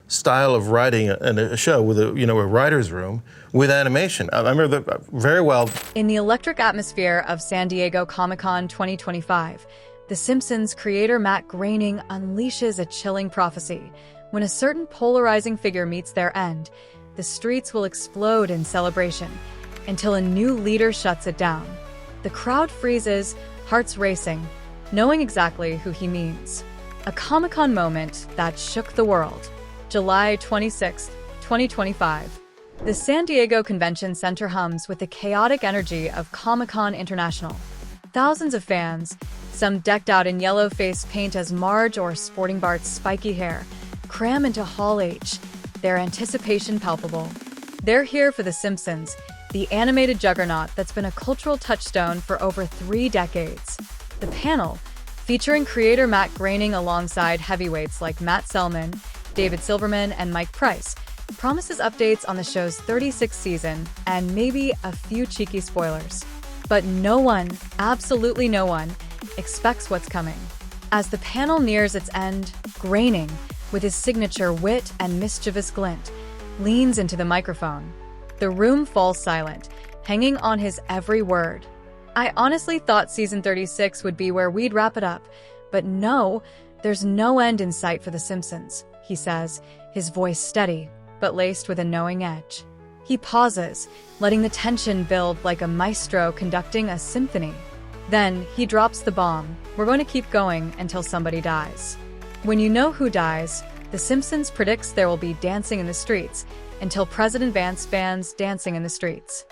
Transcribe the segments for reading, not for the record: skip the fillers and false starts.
style of writing a show with a writer's room with animation. I remember that very well. In the electric atmosphere of San Diego Comic-Con 2025, The Simpsons creator Matt Groening unleashes a chilling prophecy. When a certain polarizing figure meets their end, the streets will explode in celebration until a new leader shuts it down. The crowd freezes, hearts racing, knowing exactly who he means. A Comic-Con moment that shook the world. July 26, 2025. The San Diego Convention Center hums with the chaotic energy of Comic-Con International. Thousands of fans, some decked out in yellow face paint as Marge or sporting Bart's spiky hair, cram into Hall H, their anticipation palpable. They're here for The Simpsons, the animated juggernaut that's been a cultural touchstone for over 3 decades. The panel, featuring creator Matt Groening alongside heavyweights like Matt Selman, David Silverman, and Mike Price, promises updates on the show's 36th season and maybe a few cheeky spoilers. But no one, absolutely no one, expects what's coming. As the panel nears its end, Groening, with his signature wit and mischievous glint, leans into the microphone. The room falls silent, hanging on his every word. I honestly thought season 36 would be where we'd wrap it up, but no, there's no end in sight for The Simpsons, he says, his voice steady, but laced with a knowing edge. He pauses, letting the tension build like a maestro conducting a symphony. Then he drops the bomb. We're going to keep going until somebody dies. When you know who dies, The Simpsons predicts there will be dancing in the streets until President Vance bans dancing in the streets.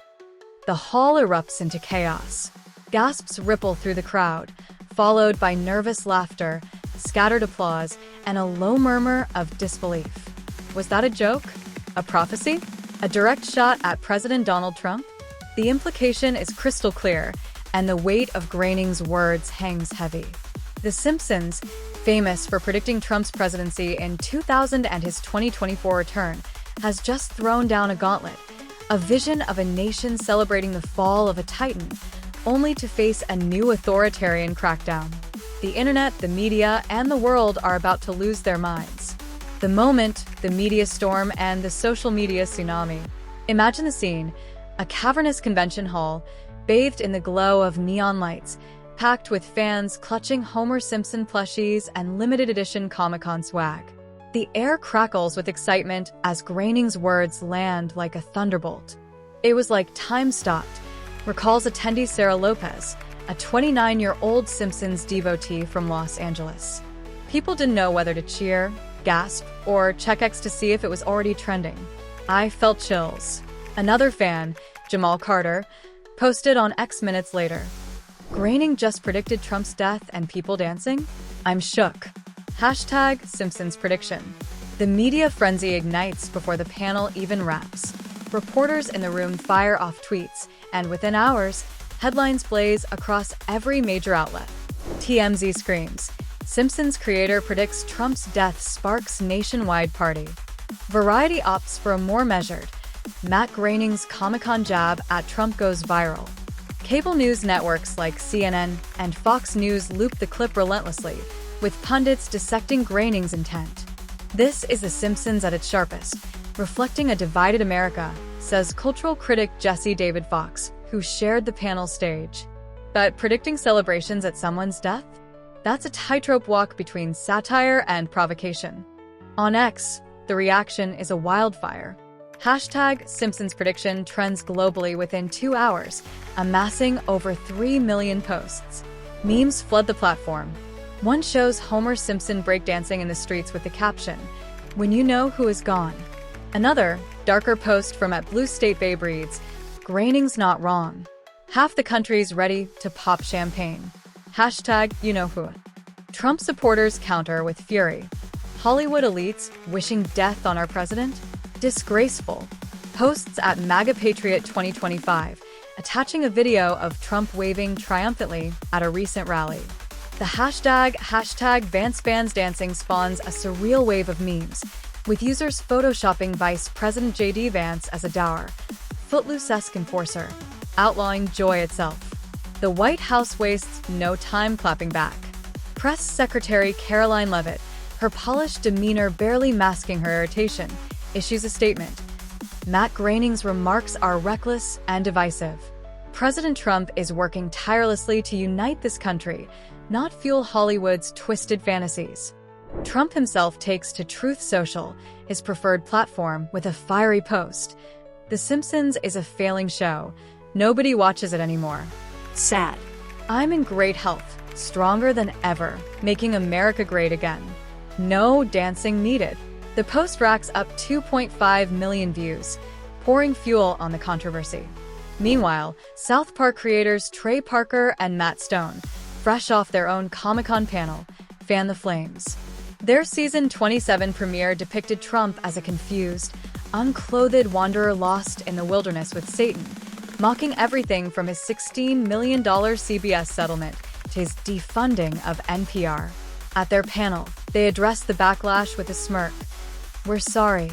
The hall erupts into chaos. Gasps ripple through the crowd, followed by nervous laughter, scattered applause, and a low murmur of disbelief. Was that a joke? A prophecy? A direct shot at President Donald Trump? The implication is crystal clear, and the weight of Groening's words hangs heavy. The Simpsons, famous for predicting Trump's presidency in 2000 and his 2024 return, has just thrown down a gauntlet, a vision of a nation celebrating the fall of a titan, only to face a new authoritarian crackdown. The internet, the media, and the world are about to lose their minds. The moment, the media storm, and the social media tsunami. Imagine the scene: a cavernous convention hall, bathed in the glow of neon lights, packed with fans clutching Homer Simpson plushies and limited edition Comic-Con swag. The air crackles with excitement as Groening's words land like a thunderbolt. It was like time stopped, recalls attendee Sarah Lopez, a 29-year-old Simpsons devotee from Los Angeles. People didn't know whether to cheer, gasp, or check X to see if it was already trending. I felt chills. Another fan, Jamal Carter, posted on X minutes later. Groening just predicted Trump's death and people dancing? I'm shook. Hashtag Simpsons prediction. The media frenzy ignites before the panel even wraps. Reporters in the room fire off tweets, and within hours, headlines blaze across every major outlet. TMZ screams, Simpsons creator predicts Trump's death sparks nationwide party. Variety opts for a more measured, Matt Groening's Comic-Con jab at Trump goes viral. Cable news networks like CNN and Fox News loop the clip relentlessly, with pundits dissecting Groening's intent. This is The Simpsons at its sharpest, reflecting a divided America, says cultural critic Jesse David Fox, who shared the panel stage. But predicting celebrations at someone's death? That's a tightrope walk between satire and provocation. On X, the reaction is a wildfire. Hashtag Simpsons prediction trends globally within 2 hours, amassing over 3 million posts. Memes flood the platform. One shows Homer Simpson breakdancing in the streets with the caption, "When you know who is gone." Another, darker post from at Blue State Babe reads, "Groening's not wrong. Half the country's ready to pop champagne." Hashtag you know who. Trump supporters counter with fury. Hollywood elites wishing death on our president? Disgraceful. Posts at MAGA Patriot 2025, attaching a video of Trump waving triumphantly at a recent rally. The hashtag Vance bans dancing spawns a surreal wave of memes, with users photoshopping Vice President J.D. Vance as a dour, Footloose-esque enforcer, outlawing joy itself. The White House wastes no time clapping back. Press Secretary Caroline Leavitt, her polished demeanor barely masking her irritation, issues a statement. Matt Groening's remarks are reckless and divisive. President Trump is working tirelessly to unite this country, not fuel Hollywood's twisted fantasies. Trump himself takes to Truth Social, his preferred platform, with a fiery post. The Simpsons is a failing show. Nobody watches it anymore. Sad. I'm in great health, stronger than ever, making America great again. No dancing needed. The post racks up 2.5 million views, pouring fuel on the controversy. Meanwhile, South Park creators Trey Parker and Matt Stone, fresh off their own Comic-Con panel, fan the flames. Their season 27 premiere depicted Trump as a confused, unclothed wanderer lost in the wilderness with Satan, mocking everything from his $16 million CBS settlement to his defunding of NPR. At their panel, they addressed the backlash with a smirk. "We're sorry,"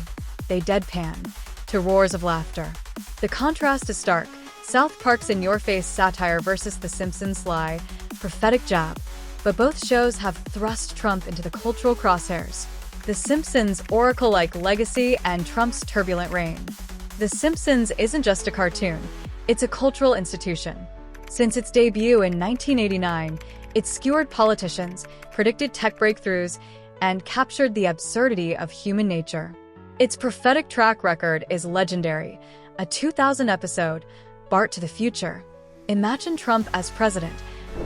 they deadpan, to roars of laughter. The contrast is stark. South Park's in-your-face satire versus The Simpsons' sly, prophetic jab. But both shows have thrust Trump into the cultural crosshairs. The Simpsons' oracle-like legacy and Trump's turbulent reign. The Simpsons isn't just a cartoon, it's a cultural institution. Since its debut in 1989, it skewered politicians, predicted tech breakthroughs, and captured the absurdity of human nature. Its prophetic track record is legendary. A 2000 episode, Bart to the Future. Imagine Trump as president,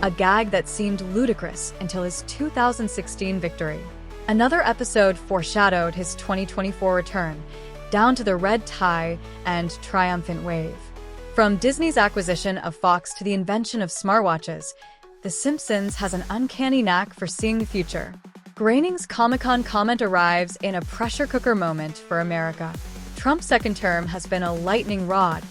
a gag that seemed ludicrous until his 2016 victory. Another episode foreshadowed his 2024 return, down to the red tie and triumphant wave. From Disney's acquisition of Fox to the invention of smartwatches, The Simpsons has an uncanny knack for seeing the future. Groening's Comic-Con comment arrives in a pressure cooker moment for America. Trump's second term has been a lightning rod,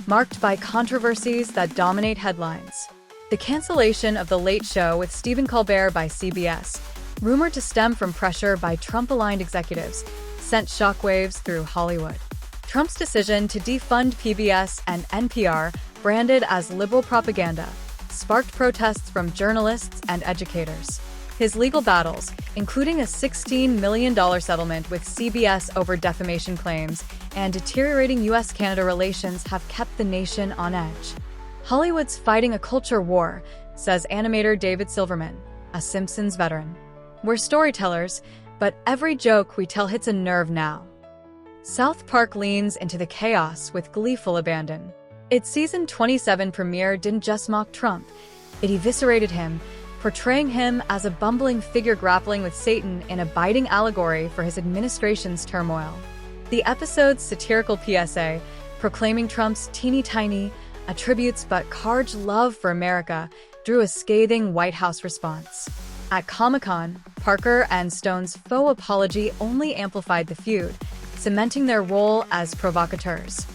marked by controversies that dominate headlines. The cancellation of The Late Show with Stephen Colbert by CBS, rumored to stem from pressure by Trump-aligned executives, sent shockwaves through Hollywood. Trump's decision to defund PBS and NPR, branded as liberal propaganda, sparked protests from journalists and educators. His legal battles, including a $16 million settlement with CBS over defamation claims and deteriorating U.S.-Canada relations, have kept the nation on edge. Hollywood's fighting a culture war, says animator David Silverman, a Simpsons veteran. We're storytellers, but every joke we tell hits a nerve now. South Park leans into the chaos with gleeful abandon. Its season 27 premiere didn't just mock Trump, it eviscerated him, portraying him as a bumbling figure grappling with Satan in a biting allegory for his administration's turmoil. The episode's satirical PSA, proclaiming Trump's teeny-tiny, attributes but carged love for America, drew a scathing White House response. At Comic-Con, Parker and Stone's faux apology only amplified the feud, cementing their role as provocateurs.